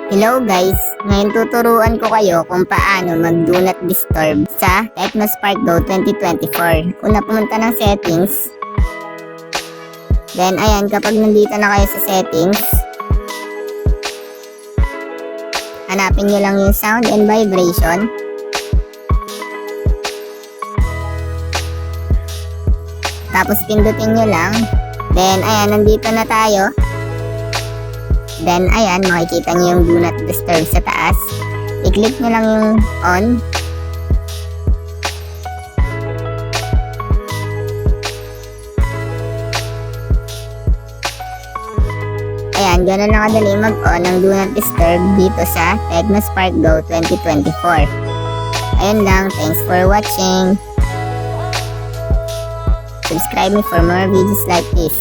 Hello guys! Ngayon tuturuan ko kayo kung paano mag-do not disturb sa Tecnospark Go 2024. Una, pumunta ng settings. Then ayan, kapag nandito na kayo sa settings, hanapin nyo lang yung sound and vibration. Tapos pindutin nyo lang. Then ayan, nandito na tayo. Then ayan, makikita nyo yung do not disturb sa taas. I-click nyo lang yung on. Ayan, gano'n na kadali mag-on ng do not disturb dito sa Tecnospark Go 2024. Ayun lang, thanks for watching. Subscribe me for more videos like this.